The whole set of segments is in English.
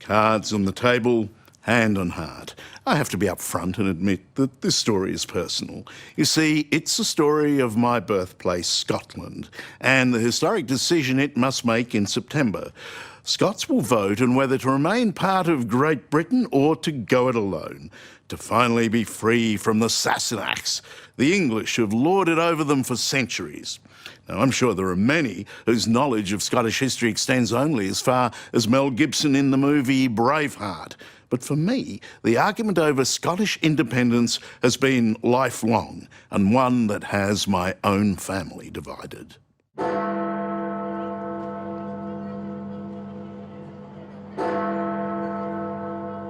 Cards on the table, hand on heart. I have to be upfront and admit that this story is personal. You see, it's a story of my birthplace, Scotland, and the historic decision it must make in September. Scots will vote on whether to remain part of Great Britain or to go it alone, to finally be free from the Sasinacks, the English who have lorded over them for centuries. Now, I'm sure there are many whose knowledge of Scottish history extends only as far as Mel Gibson in the movie Braveheart. But for me, the argument over Scottish independence has been lifelong, and one that has my own family divided.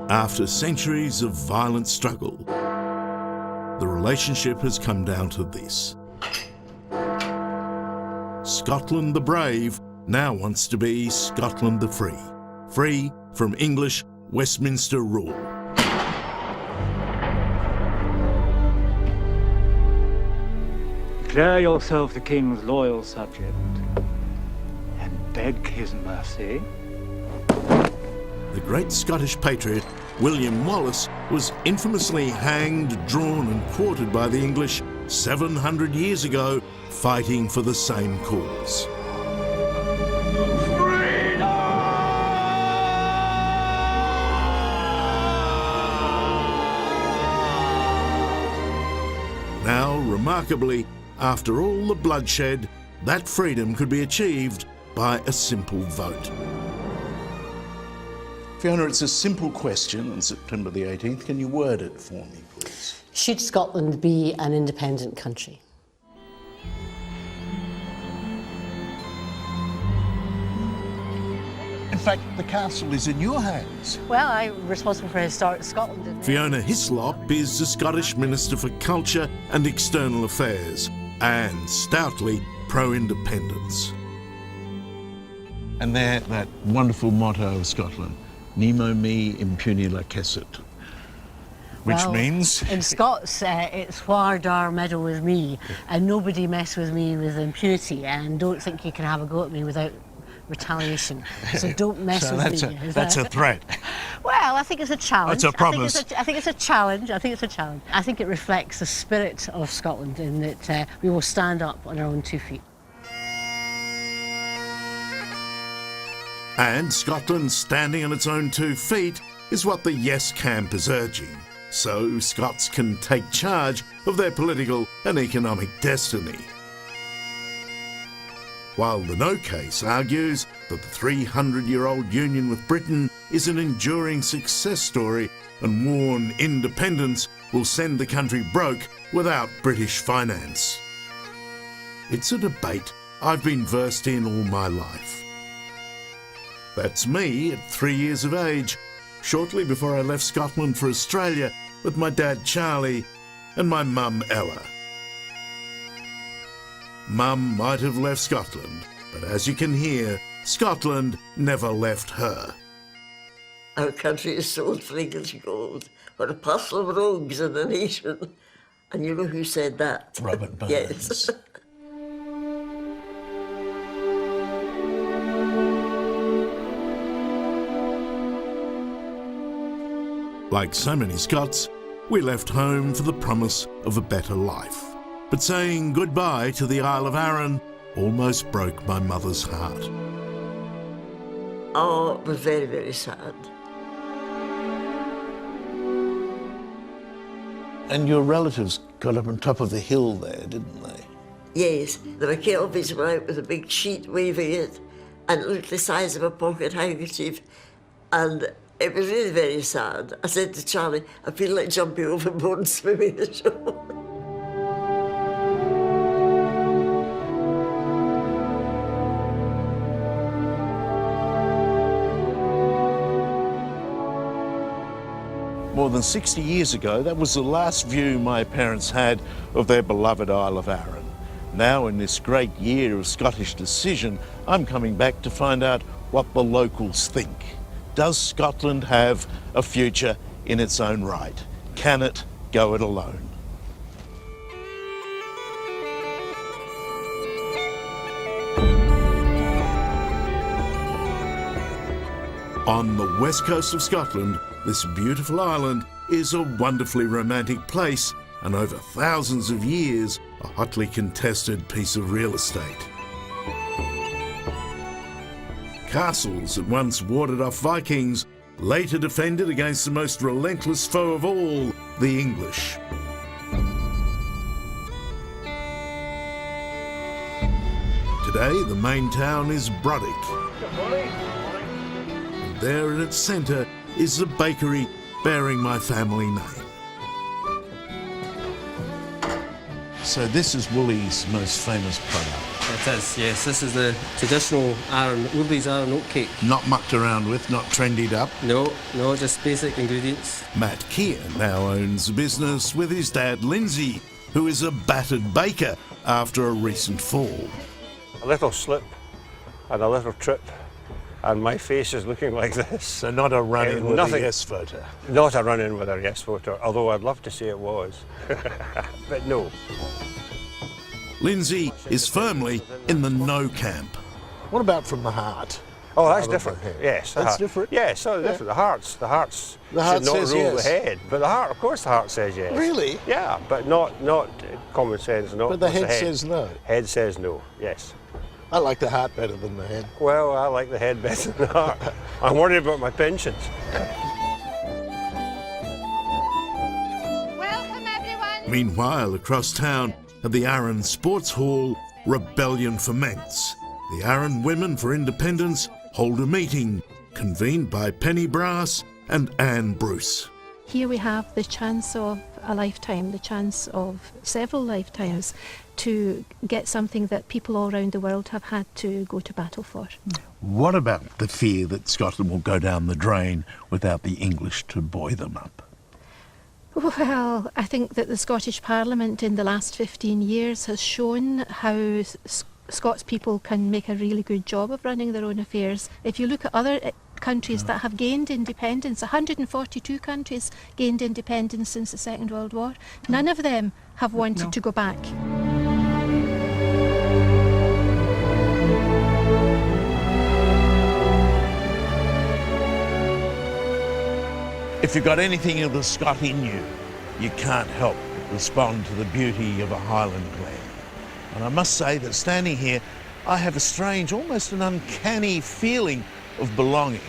After centuries of violent struggle, the relationship has come down to this. Scotland the brave now wants to be Scotland the free, free from English Westminster rule. Declare yourself the King's loyal subject and beg his mercy. The great Scottish patriot William Wallace was infamously hanged, drawn and quartered by the English 700 years ago, fighting for the same cause. Now, remarkably, after all the bloodshed, that freedom could be achieved by a simple vote. Fiona, it's a simple question on September the 18th. Can you word it for me, please? Should Scotland be an independent country? In fact, the castle is in your hands. Well, I'm responsible for Historic Scotland. Fiona Hislop is the Scottish Minister for Culture and External Affairs, and stoutly pro-independence. And that wonderful motto of Scotland, Nemo me impune lacessit, which means? In Scots, it's whar dar meddle with me, and nobody mess with me with impunity, and don't think you can have a go at me without retaliation. So don't mess with me. That's a threat. Well, I think it's a challenge. That's a promise. I think it's a challenge. I think it reflects the spirit of Scotland in that we will stand up on our own 2 feet. And Scotland standing on its own 2 feet is what the Yes camp is urging, so Scots can take charge of their political and economic destiny. While the No case argues that the 300-year-old union with Britain is an enduring success story and warn independence will send the country broke without British finance. It's a debate I've been versed in all my life. That's me at 3 years of age, shortly before I left Scotland for Australia with my dad Charlie and my mum Ella. Mum might have left Scotland, but as you can hear, Scotland never left her. Our country is sold for English gold, or a parcel of rogues in a nation. And you know who said that? Robert Burns. Yes. Like so many Scots, we left home for the promise of a better life. But saying goodbye to the Isle of Arran almost broke my mother's heart. Oh, it was very, very sad. And your relatives got up on top of the hill there, didn't they? Yes, the McKelveys were out with a big sheet waving it, and it looked the size of a pocket handkerchief, and it was really very sad. I said to Charlie, I feel like jumping overboard and swimming ashore. More than 60 years ago, that was the last view my parents had of their beloved Isle of Arran. Now, in this great year of Scottish decision, I'm coming back to find out what the locals think. Does Scotland have a future in its own right? Can it go it alone? On the west coast of Scotland, this beautiful island is a wonderfully romantic place and over thousands of years a hotly contested piece of real estate. Castles that once warded off Vikings later defended against the most relentless foe of all, the English. Today, the main town is Brodick. And there at its centre is the bakery bearing my family name. So this is Wooley's most famous product. It is, yes. This is the traditional Wooley's iron oat cake. Not mucked around with, not trendied up. No, just basic ingredients. Matt Keir now owns a business with his dad Lindsay, who is a battered baker after a recent fall. A little slip and a little trip, and my face is looking like this. So not a run-in with a yes voter. Not a run-in with a yes voter, although I'd love to say it was. But no. Lindsay is firmly in the no camp. What about from the heart? Oh, that's different. Yes, the That's heart. different? Yes, so different. The heart The heart should not says rule yes. the head, but the heart, of course, the heart says yes. Really? Yeah, but not common sense. Not But the with head says no. Head says no. Yes. I like the heart better than the head. Well, I like the head better than the heart. I'm worried about my pensions. Welcome, everyone. Meanwhile, across town at the Arran Sports Hall, rebellion ferments. The Arran Women for Independence hold a meeting, convened by Penny Brass and Anne Bruce. Here we have the chance of a lifetime, the chance of several lifetimes to get something that people all around the world have had to go to battle for. What about the fear that Scotland will go down the drain without the English to buoy them up? Well, I think that the Scottish Parliament in the last 15 years has shown how Scots people can make a really good job of running their own affairs. If you look at other countries that have gained independence, 142 countries gained independence since the Second World War. None of them have wanted to go back. If you've got anything of the Scot in you, you can't help but respond to the beauty of a Highland glen. And I must say that standing here, I have a strange, almost an uncanny feeling of belonging.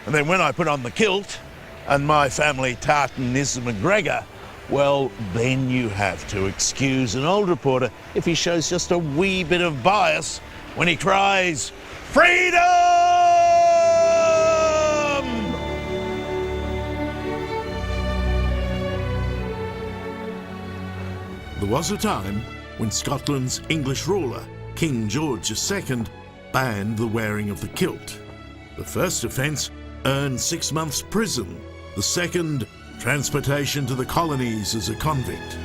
And then when I put on the kilt and my family tartan is the McGregor, well, then you have to excuse an old reporter if he shows just a wee bit of bias when he cries, "Freedom!" There was a time when Scotland's English ruler, King George II, banned the wearing of the kilt. The first offence earned 6 months' prison. The second, transportation to the colonies as a convict.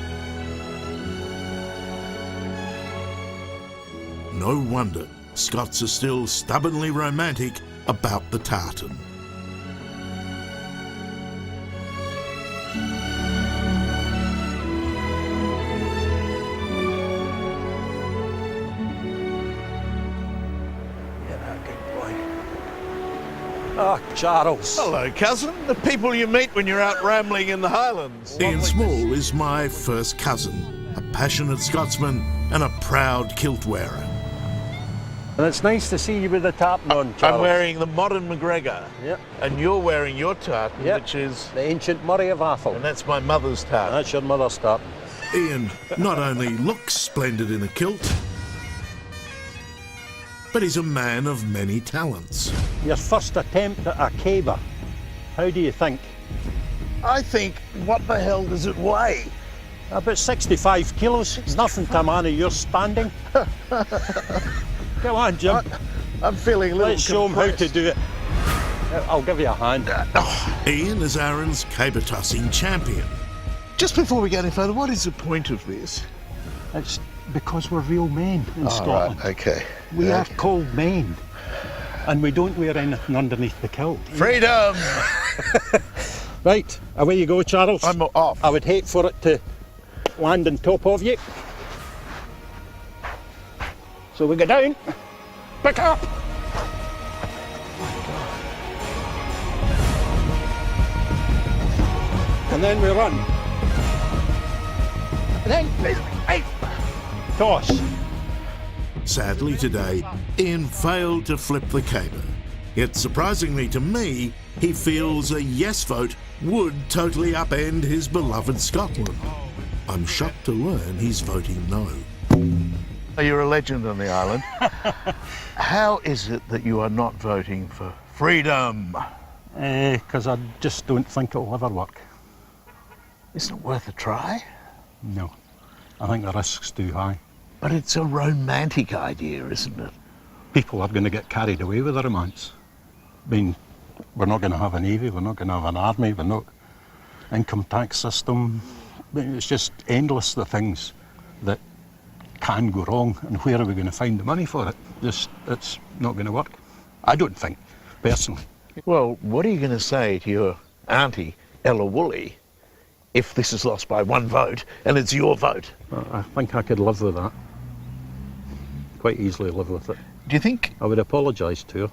No wonder Scots are still stubbornly romantic about the tartan. Oh, Charles. Hello, cousin. The people you meet when you're out rambling in the Highlands. Ian Small is my first cousin, a passionate Scotsman and a proud kilt wearer. And it's nice to see you with the tartan on, Charles. I'm wearing the modern McGregor. Yep. And you're wearing your tartan, Yep. which is... The ancient Murray of Atholl. And that's my mother's tartan. That's your mother's tartan. Ian not only looks splendid in a kilt, but he's a man of many talents. Your first attempt at a caber, how do you think? I think, what the hell does it weigh? About 65 kilos, nothing to a man of your standing. Come on, Jim. I'm feeling a little Let's show him how to do it. I'll give you a hand. Ian is Arran's caber tossing champion. Just before we get any further, what is the point of this? It's because we're real men in Scotland. Right, okay. We are called men. And we don't wear anything underneath the kilt. Freedom! Right, away you go, Charles. I'm off. I would hate for it to land on top of you. So we go down, pick up. and then we run. And then, toss. Sadly today, Ian failed to flip the caber. Yet surprisingly to me, he feels a yes vote would totally upend his beloved Scotland. I'm shocked to learn he's voting no. You're a legend on the island. How is it that you are not voting for freedom? Because I just don't think it'll ever work. Isn't it worth a try? No, I think the risk's too high. But it's a romantic idea, isn't it? People are going to get carried away with the romance. I mean, we're not going to have a navy, we're not going to have an army, we're not income tax system. I mean, it's just endless the things that can go wrong, and where are we going to find the money for it? It's not going to work. I don't think, personally. Well, what are you going to say to your auntie, Ella Wooley, if this is lost by one vote and it's your vote? I think I could live with that. Quite easily live with it. Do you think? I would apologise to her.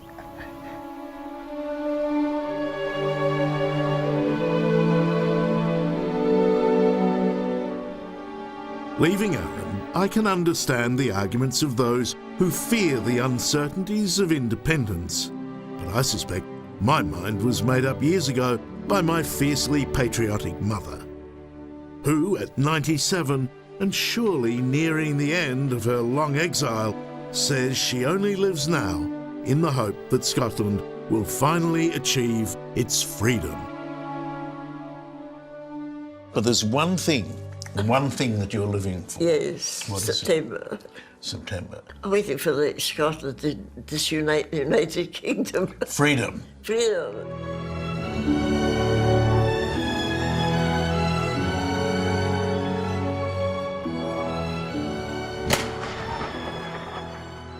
Leaving Aaron, I can understand the arguments of those who fear the uncertainties of independence. But I suspect my mind was made up years ago by my fiercely patriotic mother, who at 97 and surely nearing the end of her long exile, says she only lives now in the hope that Scotland will finally achieve its freedom. But there's one thing that you're living for. Yes, What is it? September. September. I'm waiting for Scotland to disunite the United Kingdom. Freedom. Freedom.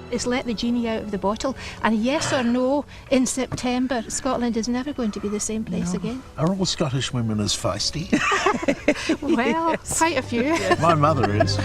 It's let the genie out of the bottle, and yes or no, in September, Scotland is never going to be the same place again. Are all Scottish women as feisty? Well, quite a few. My mother is.